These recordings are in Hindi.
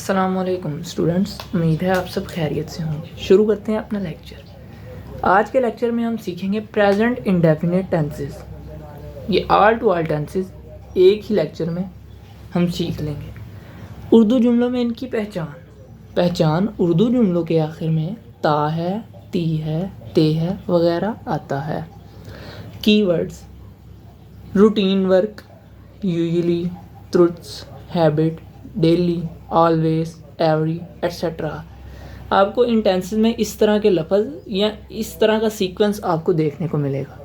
अस्सलामुअलैकुम स्टूडेंट्स, उम्मीद है आप सब खैरियत से होंगे। शुरू करते हैं अपना लेक्चर। आज के लेक्चर में हम सीखेंगे प्रेजेंट इंडेफिनिट टेंसेस। ये ऑल टू ऑल टेंसेस एक ही लेक्चर में हम सीख लेंगे। उर्दू जुमलों में इनकी पहचान उर्दू जुमलों के आखिर में ता है, ती है, ते है वगैरह आता है। Keywords: routine work, usually, truths, habit, daily, always, every, etcetera. आपको इन टेंसेस में इस तरह के लफ्ज़ या इस तरह का सीक्वेंस आपको देखने को मिलेगा।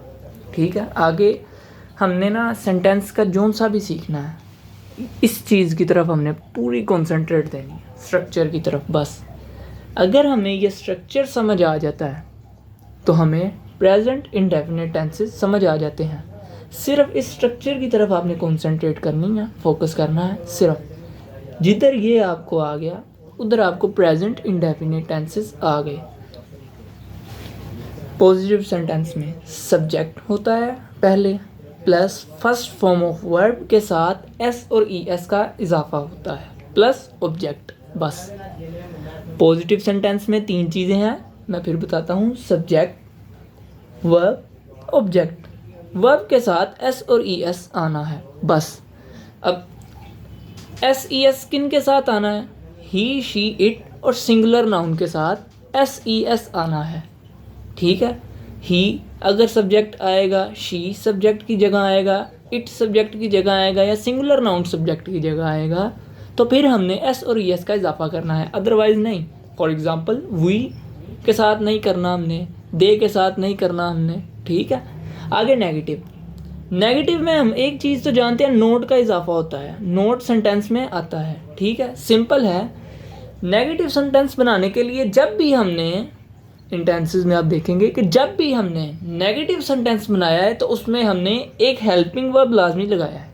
ठीक है, आगे हमने ना सेंटेंस का जोन सा भी सीखना है। इस चीज़ की तरफ हमने पूरी कंसंट्रेट देनी है, स्ट्रक्चर की तरफ। बस अगर हमें ये स्ट्रक्चर समझ आ जाता है तो हमें प्रेजेंट इंडेफिनिट टेंसेस समझ आ जाते हैं। सिर्फ इस स्ट्रक्चर की तरफ आपने कंसंट्रेट करनी है, फोकस करना है। सिर्फ जिधर ये आपको आ गया उधर आपको प्रेजेंट इंडेफिनिट टेंसेस आ गए। पॉजिटिव सेंटेंस में सब्जेक्ट होता है पहले, plus first form of verb के साथ एस और ई एस का इजाफा होता है, प्लस ऑब्जेक्ट। बस पॉजिटिव सेंटेंस में तीन चीज़ें हैं, मैं फिर बताता हूँ। Subject, verb, object. वर्ब के साथ एस और ई एस आना है बस। अब एस ई एस किन के साथ आना है? ही, शी, इट और सिंगुलर नाउन के साथ एस ई एस आना है। ठीक है, ही अगर सब्जेक्ट आएगा, शी सब्जेक्ट की जगह आएगा, इट सब्जेक्ट की जगह आएगा या सिंगुलर नाउन सब्जेक्ट की जगह आएगा तो फिर हमने एस और ई एस का इजाफा करना है, अदरवाइज नहीं। फॉर एग्जाम्पल वी के साथ नहीं करना हमने, दे के साथ नहीं करना हमने। ठीक है, आगे नेगेटिव में हम एक चीज़ तो जानते हैं, नोट का इजाफा होता है, नोट सेंटेंस में आता है। ठीक है, सिंपल है। नेगेटिव सेंटेंस बनाने के लिए जब भी हमने इन टेंसेस में आप देखेंगे कि जब भी हमने नेगेटिव सेंटेंस बनाया है तो उसमें हमने एक हेल्पिंग वर्ब लाजमी लगाया है।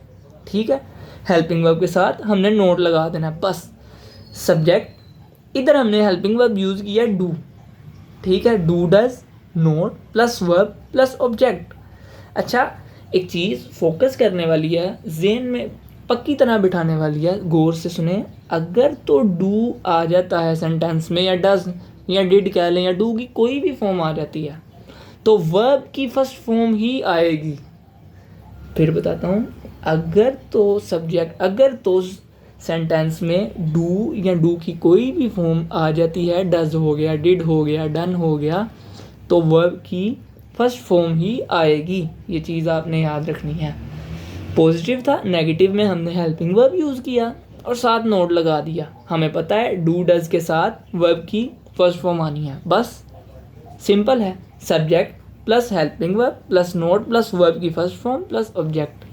ठीक है, हेल्पिंग वर्ब के साथ हमने नोट लगा देना है बस। सब्जेक्ट, इधर हमने हेल्पिंग वर्ब यूज़ किया डू। ठीक है, do does, note plus verb plus object. अच्छा, एक चीज़ फोकस करने वाली है, ज़हन में पक्की तरह बिठाने वाली है, गौर से सुने। अगर तो डू आ जाता है सेंटेंस में, या डज या डिड कह लें, या डू की कोई भी फॉर्म आ जाती है तो वर्ब की फर्स्ट फॉर्म ही आएगी। फिर बताता हूँ, अगर तो सेंटेंस में डू या डू की कोई भी फॉर्म आ जाती है, डज हो गया, डिड हो गया, डन हो गया, तो वर्ब की फर्स्ट फॉर्म ही आएगी। ये चीज़ आपने याद रखनी है। पॉजिटिव था, नेगेटिव में हमने हेल्पिंग वर्ब यूज़ किया और साथ नोट लगा दिया। हमें पता है डू डज के साथ वर्ब की फर्स्ट फॉर्म आनी है, बस सिंपल है। Subject plus helping verb plus note plus verb की फर्स्ट फॉर्म प्लस ऑब्जेक्ट।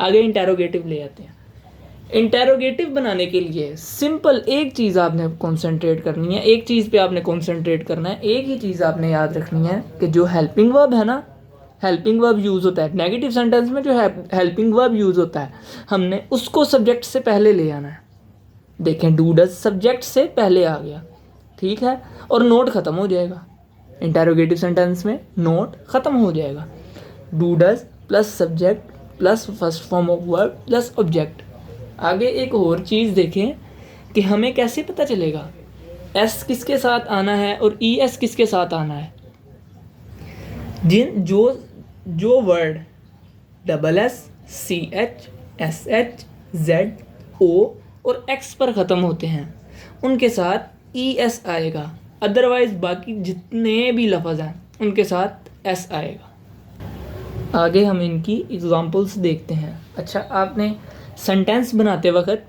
आगे इंटेरोगेटिव ले आते हैं। इंटेरोगेटिव बनाने के लिए सिंपल एक चीज़ आपने कंसंट्रेट करनी है, एक चीज़ पे आपने कंसंट्रेट करना है। एक ही चीज़ आपने याद रखनी है कि जो हेल्पिंग वर्ब है ना, हेल्पिंग वर्ब यूज़ होता है नेगेटिव सेंटेंस में, जो हेल्पिंग वर्ब यूज़ होता है हमने उसको सब्जेक्ट से पहले ले आना है। देखें, डू डज सब्जेक्ट से पहले आ गया। ठीक है, और नोट ख़त्म हो जाएगा। इंटेरोगेटिव सेंटेंस में नोट ख़त्म हो जाएगा। Do does plus subject plus first form of verb plus object. आगे एक और चीज़ देखें कि हमें कैसे पता चलेगा एस किसके साथ आना है और ई एस किसके साथ आना है। जो word double S, C H, S H, Z, O और एक्स पर ख़त्म होते हैं उनके साथ ई एस आएगा, अदरवाइज बाकी जितने भी लफ्ज़ हैं उनके साथ एस आएगा। आगे हम इनकी एग्जांपल्स देखते हैं। अच्छा, आपने सेंटेंस बनाते वक्त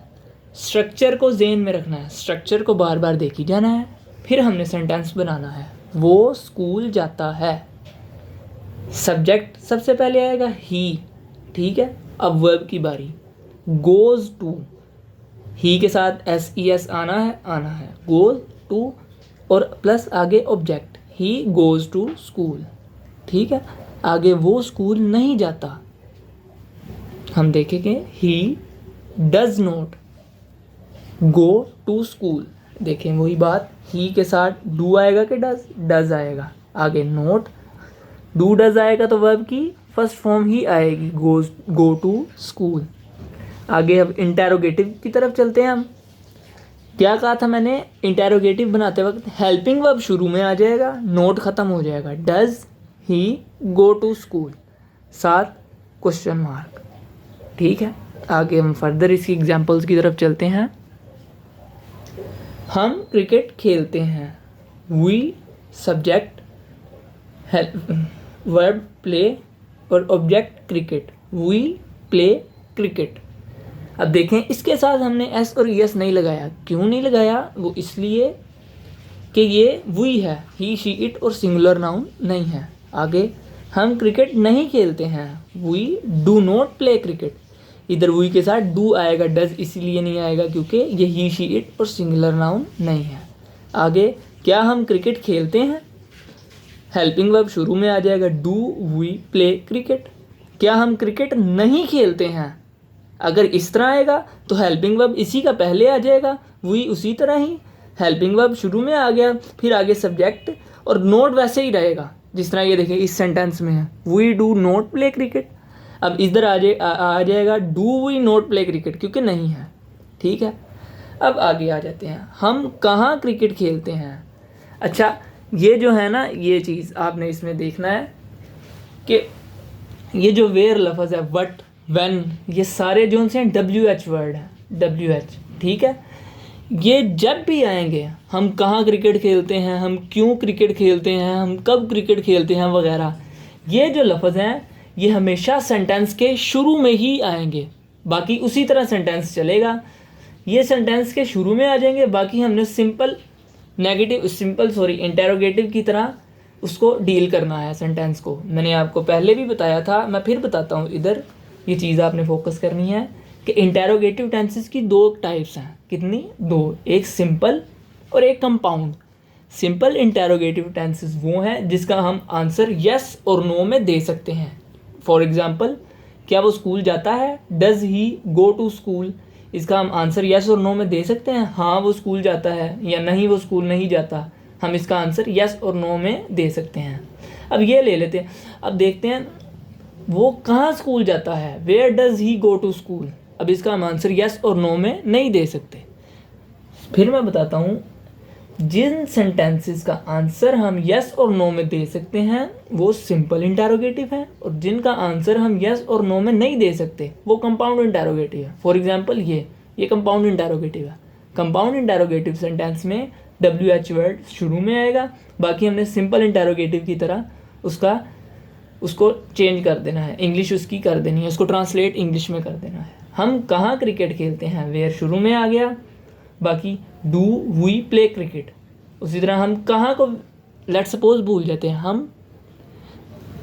स्ट्रक्चर को ज़हन में रखना है, स्ट्रक्चर को बार बार देखी जाना है, फिर हमने सेंटेंस बनाना है। वो स्कूल जाता है, सब्जेक्ट सबसे पहले आएगा ही। ठीक है, अब वर्ब की बारी, गोज़ टू, ही के साथ एस ई एस आना है, गोज़ टू और प्लस आगे object, he goes to school. ठीक है, आगे वो स्कूल नहीं जाता, हम देखेंगे he does not go to school. देखें वही बात, ही के साथ डू आएगा कि डज आएगा, आगे नोट, डू डज आएगा तो वर्ब की फर्स्ट फॉर्म ही आएगी, गो टू स्कूल। आगे अब इंटेरोगेटिव की तरफ चलते हैं हम। क्या कहा था मैंने इंटेरोगेटिव बनाते वक्त, हेल्पिंग वर्ब शुरू में आ जाएगा, नोट ख़त्म हो जाएगा, does he go to school, साथ क्वेश्चन मार्क। ठीक है, आगे हम फर्दर इसकी एग्जांपल्स की तरफ चलते हैं। हम क्रिकेट खेलते हैं, वी सब्जेक्ट वर्ब प्ले और object cricket, we play cricket. अब देखें इसके साथ हमने एस और एस नहीं लगाया। क्यों नहीं लगाया? वो इसलिए कि ये वी है, ही शी इट और सिंगुलर नाउन नहीं है। आगे, हम क्रिकेट नहीं खेलते हैं, we do not play cricket. इधर वी के साथ डू आएगा, डज इसीलिए नहीं आएगा क्योंकि ये ही शी इट और सिंगुलर नाउन नहीं है। आगे, क्या हम क्रिकेट खेलते हैं, हेल्पिंग वर्ब शुरू में आ जाएगा, डू वी प्ले क्रिकेट। क्या हम क्रिकेट नहीं खेलते हैं, अगर इस तरह आएगा तो हेल्पिंग वर्ब इसी का पहले आ जाएगा, वी उसी तरह ही हेल्पिंग वर्ब शुरू में आ गया, फिर आगे सब्जेक्ट और नोट वैसे ही रहेगा जिस तरह ये देखिए इस सेंटेंस में है, we do not play cricket. अब इधर आ जाएगा do we not play cricket क्योंकि नहीं है। ठीक है, अब आगे आ जाते हैं, हम कहाँ क्रिकेट खेलते हैं। अच्छा, ये जो है ना, ये चीज़ आपने इसमें देखना है कि ये जो वेयर लफ्ज़ है, वट, व्हेन, ये सारे जो से WH वर्ड है, WH। ठीक है, ये जब भी आएंगे, हम कहाँ क्रिकेट खेलते हैं, हम क्यों क्रिकेट खेलते हैं, हम कब क्रिकेट खेलते हैं वगैरह, ये जो लफ्ज़ हैं ये हमेशा सेंटेंस के शुरू में ही आएंगे, बाकी उसी तरह सेंटेंस चलेगा। ये सेंटेंस के शुरू में आ जाएंगे, बाकी हमने इंटेरोगेटिव की तरह उसको डील करना है सेंटेंस को। मैंने आपको पहले भी बताया था, मैं फिर बताता हूँ। इधर ये चीज़ आपने फोकस करनी है कि इंटेरोगेटिव टेंसेस की दो टाइप्स हैं। कितनी? दो, एक सिंपल और एक कंपाउंड। सिंपल इंटेरोगेटिव टेंसेस वो हैं जिसका हम आंसर यस और नो में दे सकते हैं। फॉर एग्जांपल, क्या वो स्कूल जाता है, does he go to school, इसका हम आंसर यस और नो में दे सकते हैं, हाँ वो स्कूल जाता है, या नहीं वो स्कूल नहीं जाता, हम इसका आंसर यस और नो में दे सकते हैं। अब ये ले लेते हैं, अब देखते हैं वो कहाँ स्कूल जाता है, where does he go to school. अब इसका हम आंसर यस और नो में नहीं दे सकते। फिर मैं बताता हूँ, जिन सेंटेंसेस का आंसर हम यस और नो में दे सकते हैं वो सिंपल इंटेरोगेटिव है, और जिनका आंसर हम यस और नो में नहीं दे सकते वो कंपाउंड इंटेरोगेटिव है। फॉर एग्जांपल, ये कंपाउंड इंटेरोगेटिव है। कंपाउंड इंटेरोगेटिव सेंटेंस में WH वर्ड शुरू में आएगा, बाकी हमने सिंपल इंटेरोगेटिव की तरह उसको चेंज कर देना है, इंग्लिश उसकी कर देनी है, उसको ट्रांसलेट इंग्लिश में कर देना है। हम कहाँ क्रिकेट खेलते हैं, वेयर शुरू में आ गया, बाकी डू वी प्ले क्रिकेट। उसी तरह हम कहाँ को लेट सपोज भूल जाते हैं, हम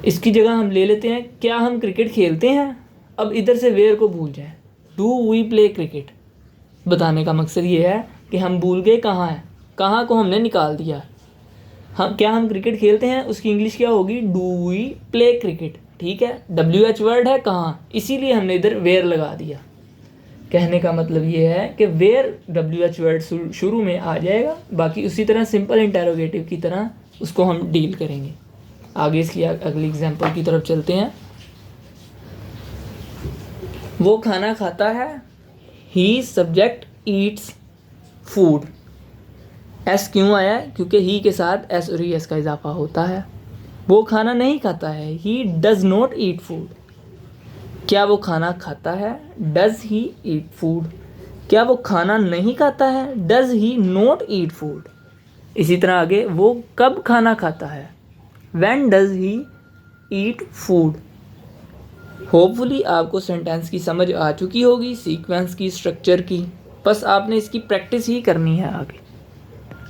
इसकी जगह हम ले लेते हैं क्या हम क्रिकेट खेलते हैं। अब इधर से वेयर को भूल जाए, डू वी प्ले क्रिकेट। बताने का मकसद ये है कि हम भूल गए कहाँ है, कहाँ को हमने निकाल दिया। हम क्रिकेट खेलते हैं, उसकी इंग्लिश क्या होगी, डू वी प्ले क्रिकेट। ठीक है, WH वर्ड है कहाँ, इसीलिए हमने इधर वेयर लगा दिया। कहने का मतलब ये है कि वेयर WH वर्ड शुरू में आ जाएगा, बाकी उसी तरह सिंपल इंटेरोगेटिव की तरह उसको हम डील करेंगे। आगे इसकी अगली एग्जांपल की तरफ चलते हैं। वो खाना खाता है, ही सब्जेक्ट ईट्स फूड। एस क्यों आया? क्योंकि ही के साथ एस और एस का इजाफा होता है। वो खाना नहीं खाता है, ही डज नॉट ईट फूड। क्या वो खाना खाता है, डज ही ईट फूड। क्या वो खाना नहीं खाता है, does he not eat food. इसी तरह आगे, वो कब खाना खाता है, when does he eat food. Hopefully आपको सेंटेंस की समझ आ चुकी होगी, सीक्वेंस की, स्ट्रक्चर की। बस आपने इसकी प्रैक्टिस ही करनी है। आगे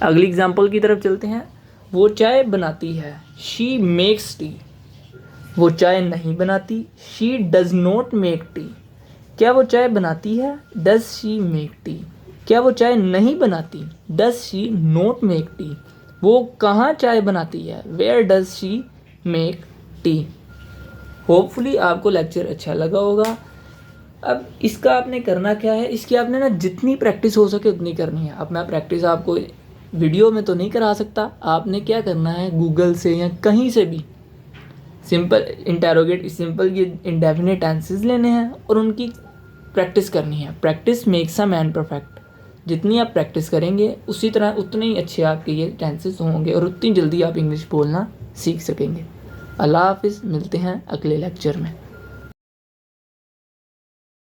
अगली एग्जांपल की तरफ चलते हैं। वो चाय बनाती है, शी मेक्स टी। वो चाय नहीं बनाती, she does not make T. क्या वो चाय बनाती है, डज शी मेक टी। क्या वो चाय नहीं बनाती, does she not make tea. वो कहाँ चाय बनाती है, where does she make tea. Hopefully आपको लेक्चर अच्छा लगा होगा। अब इसका आपने करना क्या है, इसकी आपने ना जितनी प्रैक्टिस हो सके उतनी करनी है। अब मैं प्रैक्टिस आपको वीडियो में तो नहीं करा सकता, आपने क्या करना है, गूगल से या कहीं से भी सिंपल ये इंडेफिनिट टेंसेस लेने हैं और उनकी प्रैक्टिस करनी है। Practice makes a man perfect. जितनी आप प्रैक्टिस करेंगे उसी तरह उतने ही अच्छे आपके ये टेंसेस होंगे और उतनी जल्दी आप इंग्लिश बोलना सीख सकेंगे। अल्लाह हाफिज़, मिलते हैं अगले लेक्चर में।